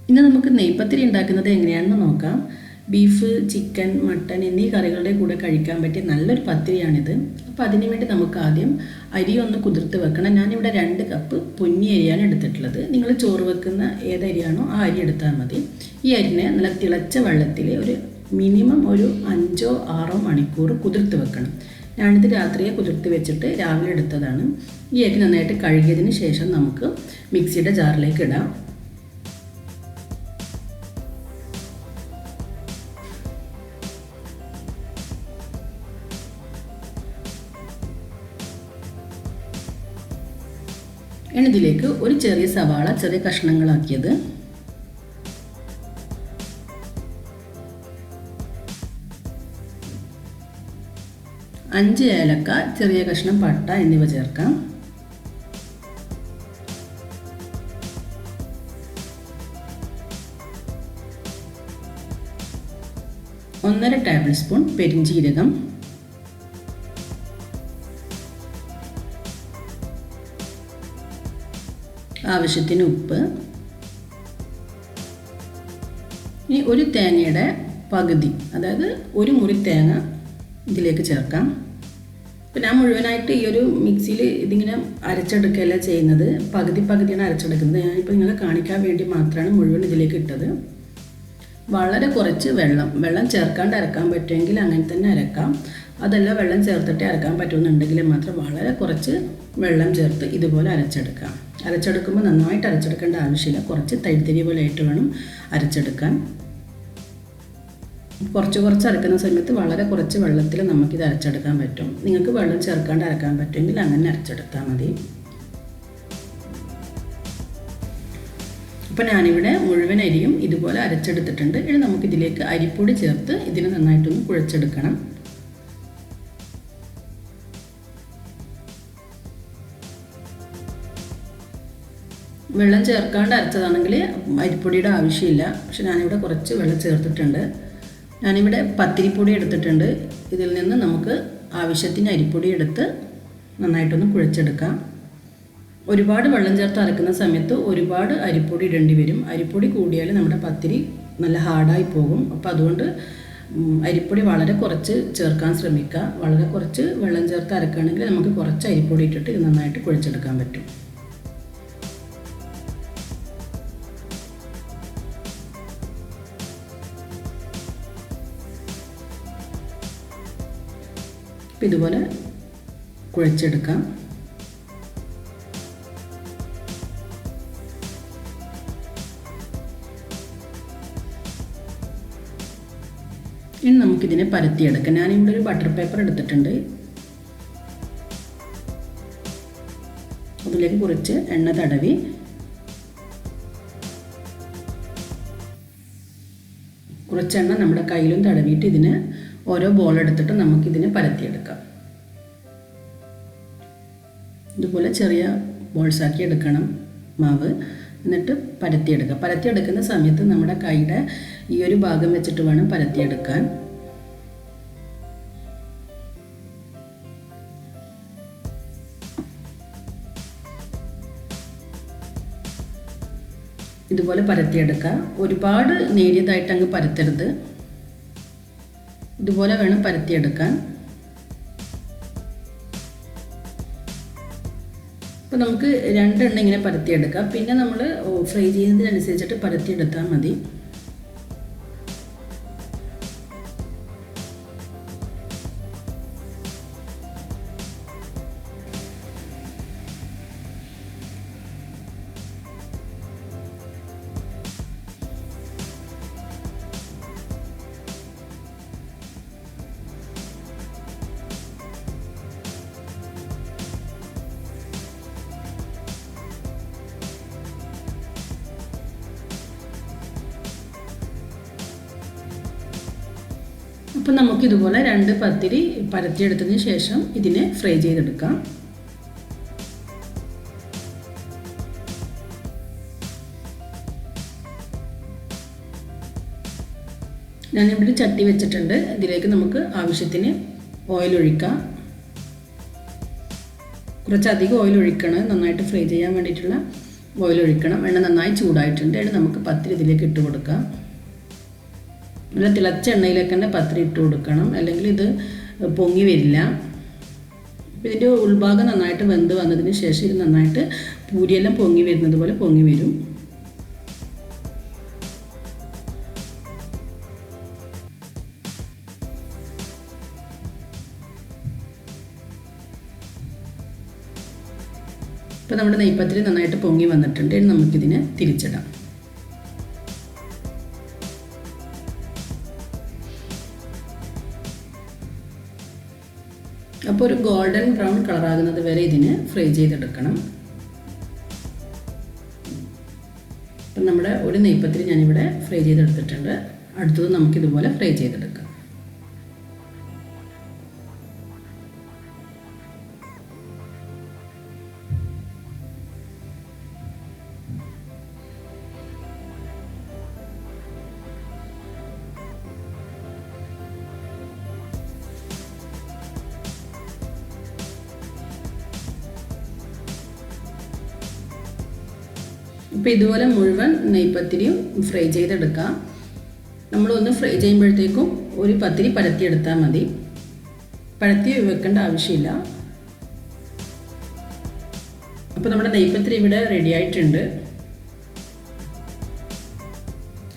ഇന്ന് നമുക്ക് നെയ്പത്തിരി ഉണ്ടാക്കുന്നത് എങ്ങനെയാണെന്ന് നോക്കാം. ബീഫ്, ചിക്കൻ, മട്ടൻ എന്നീ കറികളുടെ കൂടെ കഴിക്കാൻ പറ്റിയ നല്ലൊരു പത്തിരിയാണിത്. അപ്പോൾ അതിനു വേണ്ടി നമുക്ക് ആദ്യം അരി ഒന്ന് കുതിർത്ത് വെക്കണം. ഞാനിവിടെ 2 കപ്പ് പൊന്നി അരിയാണ് എടുത്തിട്ടുള്ളത്. നിങ്ങൾ ചോറ് വെക്കുന്ന ഏതരിയാണോ ആ അരി എടുത്താൽ മതി. ഈ അരിനെ നല്ല തിളച്ച വെള്ളത്തിൽ മിനിമം ഒരു 5-6 മണിക്കൂർ കുതിർത്ത് വെക്കണം. ഞാനിത് രാത്രിയെ കുതിർത്ത് വെച്ചിട്ട് രാവിലെ എടുത്തതാണ്. ഈ അരി നന്നായിട്ട് കഴുകിയതിന് ശേഷം നമുക്ക് മിക്സിയുടെ ജാറിലേക്ക് ഇടാം. ഇതിലേക്ക് ഒരു ചെറിയ സവാള ചെറിയ കഷ്ണങ്ങളാക്കിയത്, 5 ഏലക്ക ചെറിയ കഷ്ണം പട്ട എന്നിവ ചേർക്കാം. ഒന്നര ടേബിൾ സ്പൂൺ പെരിഞ്ജീരകം, ആവശ്യത്തിന് ഉപ്പ്. ഇനി ഒരു തേങ്ങയുടെ പകുതി, അതായത് ഒരു മുറി തേങ്ങ ഇതിലേക്ക് ചേർക്കാം. അപ്പോൾ ഞാൻ മുഴുവനായിട്ട് ഈ ഒരു മിക്സിയിൽ ഇതിങ്ങനെ അരച്ചെടുക്കുകയല്ല ചെയ്യുന്നത്, പകുതിയാണ് അരച്ചെടുക്കുന്നത്. ഞാനിപ്പോൾ നിങ്ങളെ കാണിക്കാൻ വേണ്ടി മാത്രമാണ് മുഴുവൻ ഇതിലേക്ക് ഇട്ടത്. വളരെ കുറച്ച് വെള്ളം ചേർക്കാണ്ട് അരക്കാൻ പറ്റുമെങ്കിൽ അങ്ങനെ തന്നെ അരക്കാം. അതല്ല വെള്ളം ചേർത്തിട്ട് അരക്കാൻ പറ്റുമെന്നുണ്ടെങ്കിൽ മാത്രം വളരെ കുറച്ച് വെള്ളം ചേർത്ത് ഇതുപോലെ അരച്ചെടുക്കുമ്പോൾ നന്നായിട്ട് അരച്ചെടുക്കേണ്ട ആവശ്യമില്ല. കുറച്ച് തരി പോലെ ആയിട്ട് വേണം അരച്ചെടുക്കാൻ. കുറച്ച് അരക്കുന്ന സമയത്ത് വളരെ കുറച്ച് വെള്ളത്തിൽ നമുക്കിത് അരച്ചെടുക്കാൻ പറ്റും. നിങ്ങൾക്ക് വെള്ളം ചേർക്കാണ്ട് അരക്കാൻ പറ്റുമെങ്കിൽ അങ്ങനെ അരച്ചെടുത്താൽ മതി. അപ്പോൾ ഞാനിവിടെ മുഴുവൻ അരിയും ഇതുപോലെ അരച്ചെടുത്തിട്ടുണ്ട്. ഇനി നമുക്കിതിലേക്ക് അരിപ്പൊടി ചേർത്ത് ഇതിനെ നന്നായിട്ടൊന്ന് കുഴച്ചെടുക്കണം. വെള്ളം ചേർക്കാണ്ട് അരച്ചതാണെങ്കിൽ അരിപ്പൊടിയുടെ ആവശ്യമില്ല. പക്ഷെ ഞാനിവിടെ കുറച്ച് വെള്ളം ചേർത്തിട്ടുണ്ട്. ഞാനിവിടെ പത്തിരിപ്പൊടി എടുത്തിട്ടുണ്ട്. ഇതിൽ നിന്ന് നമുക്ക് ആവശ്യത്തിന് അരിപ്പൊടി എടുത്ത് നന്നായിട്ടൊന്ന് കുഴച്ചെടുക്കാം. ഒരുപാട് വെള്ളം ചേർത്ത് അരക്കുന്ന സമയത്ത് ഒരുപാട് അരിപ്പൊടി ഇടേണ്ടി വരും. അരിപ്പൊടി കൂടിയാൽ നമ്മുടെ പത്തിരി നല്ല ഹാർഡായി പോകും. അപ്പോൾ അതുകൊണ്ട് അരിപ്പൊടി വളരെ കുറച്ച് ചേർക്കാൻ ശ്രമിക്കുക. വളരെ കുറച്ച് വെള്ളം ചേർത്ത് അരക്കുകയാണെങ്കിൽ നമുക്ക് കുറച്ച് അരിപ്പൊടി ഇട്ടിട്ട് ഇത് നന്നായിട്ട് കുഴച്ചെടുക്കാൻ പറ്റും. ഇതുപോലെ കുഴച്ചെടുക്കാം. ഇനി നമുക്കിതിനെ പരത്തിയെടുക്കാം. ഞാനിവിടെ ഒരു ബട്ടർ പേപ്പർ എടുത്തിട്ടുണ്ട്. അതിലേക്ക് കുറച്ച് എണ്ണ തടവി കുറച്ച് എണ്ണ നമ്മുടെ കയ്യിലും തടവിയിട്ട് ഇതിന് ഓരോ ബോൾ എടുത്തിട്ട് നമുക്കിതിനെ പരത്തിയെടുക്കാം. ഇതുപോലെ ചെറിയ ബോൾസാക്കി എടുക്കണം മാവ്. എന്നിട്ട് പരത്തിയെടുക്കുന്ന സമയത്ത് നമ്മുടെ കൈയുടെ ഈ ഒരു ഭാഗം വെച്ചിട്ട് വേണം പരത്തിയെടുക്കാൻ. ഇതുപോലെ പരത്തിയെടുക്കുക. ഒരുപാട് നേരിയതായിട്ട് അങ്ങ് പരത്തരുത്. ഇതുപോലെ വേണം പരത്തിയെടുക്കാൻ. അപ്പോൾ നമുക്ക് 2 എണ്ണം ഇങ്ങനെ പരത്തിയെടുക്കാം. പിന്നെ നമ്മൾ ഫ്രൈ ചെയ്യുന്നതിനനുസരിച്ചിട്ട് പരത്തിയെടുത്താൽ മതി. അപ്പോൾ നമുക്കിതുപോലെ 2 പത്തിരി പരത്തിയെടുത്തതിന് ശേഷം ഇതിനെ ഫ്രൈ ചെയ്തെടുക്കാം. ഞാനിവിടെ ചട്ടി വെച്ചിട്ടുണ്ട്. ഇതിലേക്ക് നമുക്ക് ആവശ്യത്തിന് ഓയിൽ ഒഴിക്കാം. കുറച്ചധികം ഓയിൽ ഒഴിക്കണം, നന്നായിട്ട് ഫ്രൈ ചെയ്യാൻ വേണ്ടിയിട്ടുള്ള ഓയിൽ ഒഴിക്കണം. എണ്ണ നന്നായി ചൂടായിട്ടുണ്ട്. എണ്ണ നമുക്ക് പത്തിരി ഇതിലേക്ക് ഇട്ട് കൊടുക്കാം. നല്ല തിളച്ച എണ്ണയിലേക്ക് തന്നെ പത്തിരി ഇട്ട് കൊടുക്കണം, അല്ലെങ്കിൽ ഇത് പൊങ്ങി വരില്ല. ഇതിൻ്റെ ഉൾഭാഗം നന്നായിട്ട് വെന്ത് വന്നതിന് ശേഷം ഇത് നന്നായിട്ട് പൂരിയെല്ലാം പൊങ്ങി വരുന്നത് പോലെ പൊങ്ങി വരും. ഇപ്പോൾ നമ്മുടെ നെയ്പത്തിരി നന്നായിട്ട് പൊങ്ങി വന്നിട്ടുണ്ട്. ഇനി നമുക്കിതിനെ തിരിച്ചിടാം. അപ്പോൾ ഒരു ഗോൾഡൻ ബ്രൗൺ കളറാകുന്നത് വരെ ഇതിനെ ഫ്രൈ ചെയ്തെടുക്കണം. അപ്പം നമ്മുടെ ഒരു നെയ്പത്തിരി ഞാനിവിടെ ഫ്രൈ ചെയ്തെടുത്തിട്ടുണ്ട്. അടുത്തത് നമുക്കിതുപോലെ ഫ്രൈ ചെയ്തെടുക്കാം. ഇപ്പോൾ ഇതുപോലെ മുഴുവൻ നെയ്പത്തിരിയും ഫ്രൈ ചെയ്തെടുക്കാം. നമ്മളൊന്ന് ഫ്രൈ ചെയ്യുമ്പോഴത്തേക്കും ഒരു പത്തിരി പരത്തിയെടുത്താൽ മതി. പരത്തി വെക്കേണ്ട ആവശ്യമില്ല. അപ്പോൾ നമ്മുടെ നെയ്പത്തിരി ഇവിടെ റെഡി ആയിട്ടുണ്ട്.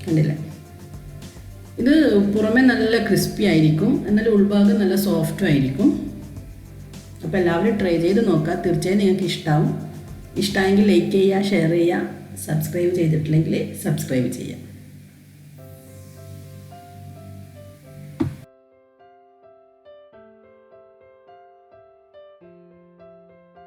കണ്ടില്ലേ? ഇത് പുറമെ നല്ല ക്രിസ്പി ആയിരിക്കും, എന്നാൽ ഉൾഭാഗം നല്ല സോഫ്റ്റും ആയിരിക്കും. അപ്പോൾ എല്ലാവരും ട്രൈ ചെയ്ത് നോക്കുക. തീർച്ചയായും നിങ്ങൾക്ക് ഇഷ്ടമാവും. ഇഷ്ടമായെങ്കിൽ ലൈക്ക് ചെയ്യുക, ഷെയർ ചെയ്യുക. സബ്സ്ക്രൈബ് ചെയ്തിട്ടില്ലെങ്കിൽ സബ്സ്ക്രൈബ് ചെയ്യുക.